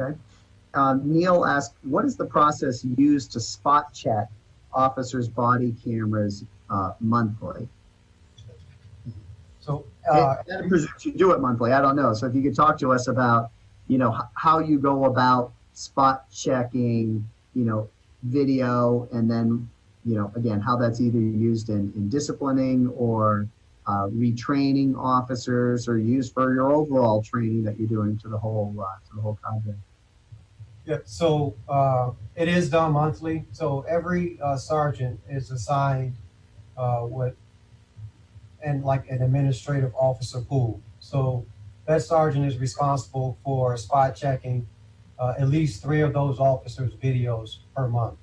Okay. Neil asked, what is the process used to spot check officers' body cameras monthly? So I presume you do it monthly. I don't know. So if you could talk to us about, how you go about spot checking, video, and then, again, how that's either used in disciplining or retraining officers, or used for your overall training that you're doing to the whole cadre. yeah, so it is done monthly. So every sergeant is assigned like an administrative officer pool. So that sergeant is responsible for spot checking at least 3 of those officers' videos per month.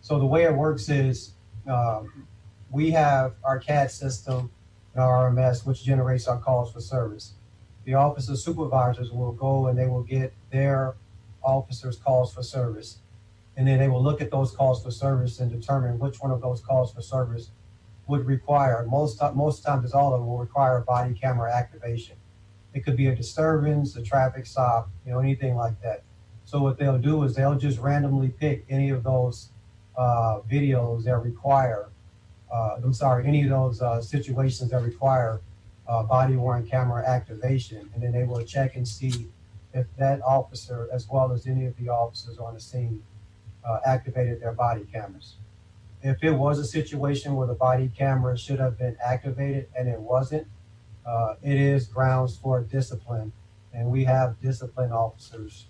So the way it works is we have our CAD system and our RMS, which generates our calls for service. The officer supervisors will go and they will get their officers' calls for service. And then they will look at those calls for service and determine which one of those calls for service would require, most times all of them will require body camera activation. It could be a disturbance, a traffic stop, anything like that. So what they'll do is they'll just randomly pick any of those videos that require, any of those situations that require body-worn camera activation, and then they will check and see if that officer, as well as any of the officers on the scene, activated their body cameras. If it was a situation where the body camera should have been activated and it wasn't, it is grounds for discipline, and we have discipline officers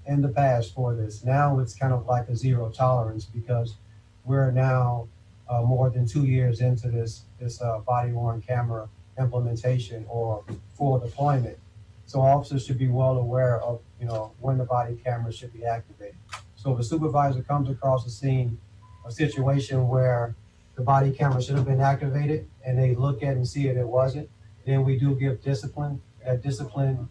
in the past for this. Now it's kind of like a zero tolerance because we're now more than 2 years into this body-worn camera implementation or full deployment. So officers should be well aware of when the body camera should be activated. So if a supervisor comes across a scene, a situation where the body camera should have been activated and they look at and see it wasn't, then we do give discipline. That discipline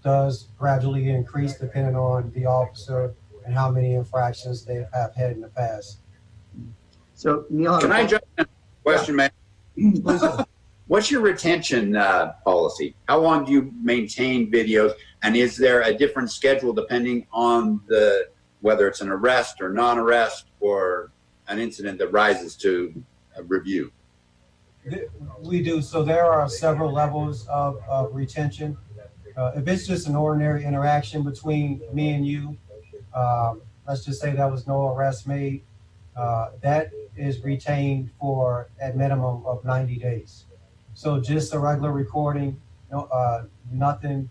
does gradually increase depending on the officer and how many infractions they have had in the past. So Neil, can I jump in? Question, man? What's your retention policy? How long do you maintain videos, and is there a different schedule depending on whether it's an arrest or non-arrest or an incident that rises to a review? We do. So there are several levels of retention. If it's just an ordinary interaction between me and you, let's just say that was no arrest made, that is retained for a minimum of 90 days. So just a regular recording, nothing,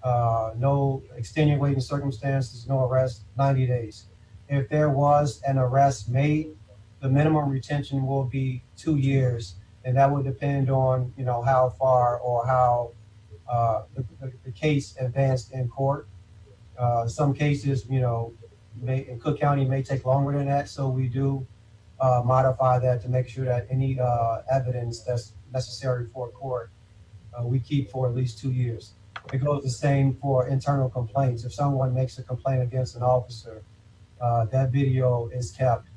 no extenuating circumstances, no arrest, 90 days. If there was an arrest made, the minimum retention will be 2 years, and that would depend on how far or how the case advanced in court. Some cases, in Cook County may take longer than that, so we do modify that to make sure that any evidence that's necessary for court we keep for at least 2 years. It goes the same for internal complaints. If someone makes a complaint against an officer, that video is kept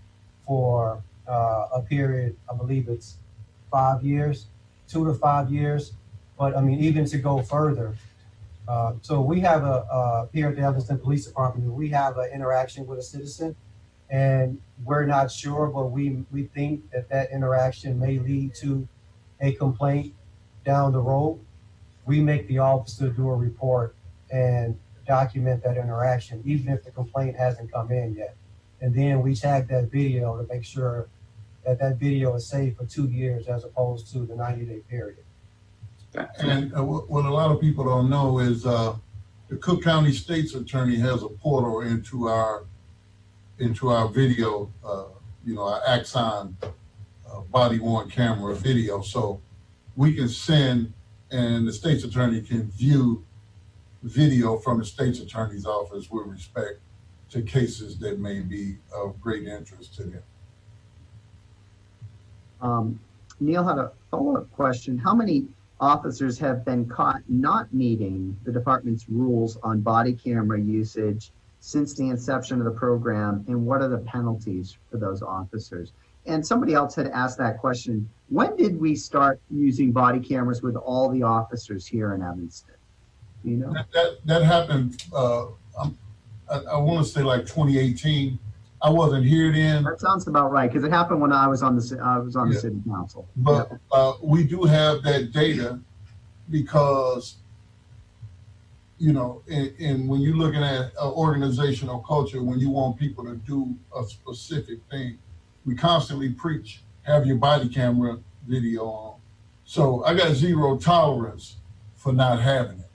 for a period, I believe it's 5 years, 2 to 5 years. But I mean, even to go further, so we have here at the Evanston Police Department, we have an interaction with a citizen, and we're not sure, but we think that interaction may lead to a complaint down the road. We make the officer do a report and document that interaction, even if the complaint hasn't come in yet. And then we tag that video to make sure that video is saved for 2 years as opposed to the 90-day period. And what a lot of people don't know is the Cook County State's Attorney has a portal into our video, our Axon body-worn camera video. So we can send, and the State's Attorney can view video from the State's Attorney's office with respect to cases that may be of great interest to them. Neil had a follow-up question. How many officers have been caught not meeting the department's rules on body camera usage since the inception of the program, and what are the penalties for those officers? And somebody else had asked that question. When did we start using body cameras with all the officers here in Evanston? you know? That happened. I want to say like 2018. I wasn't here then, That sounds about right, because it happened when I was on the Yeah. city council. but we do have that data because, you know, and when you're looking at organizational culture, when you want people to do a specific thing, we constantly preach, have your body camera video on. So I got zero tolerance for not having it.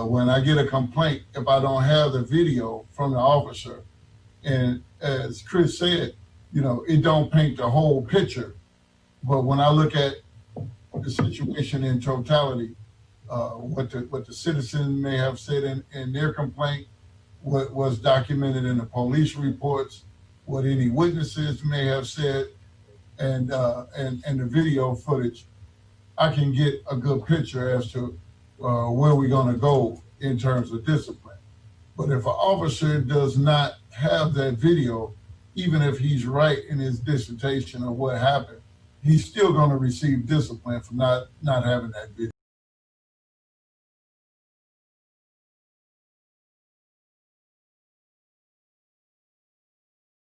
When I get a complaint, if I don't have the video from the officer, and as Chris said, you know, it don't paint the whole picture. But when I look at the situation in totality, what the citizen may have said in their complaint, what was documented in the police reports, what any witnesses may have said, and the video footage, I can get a good picture as to where we're going to go in terms of discipline. But if an officer does not have that video, even if he's right in his dissertation of what happened, he's still going to receive discipline for not having that video.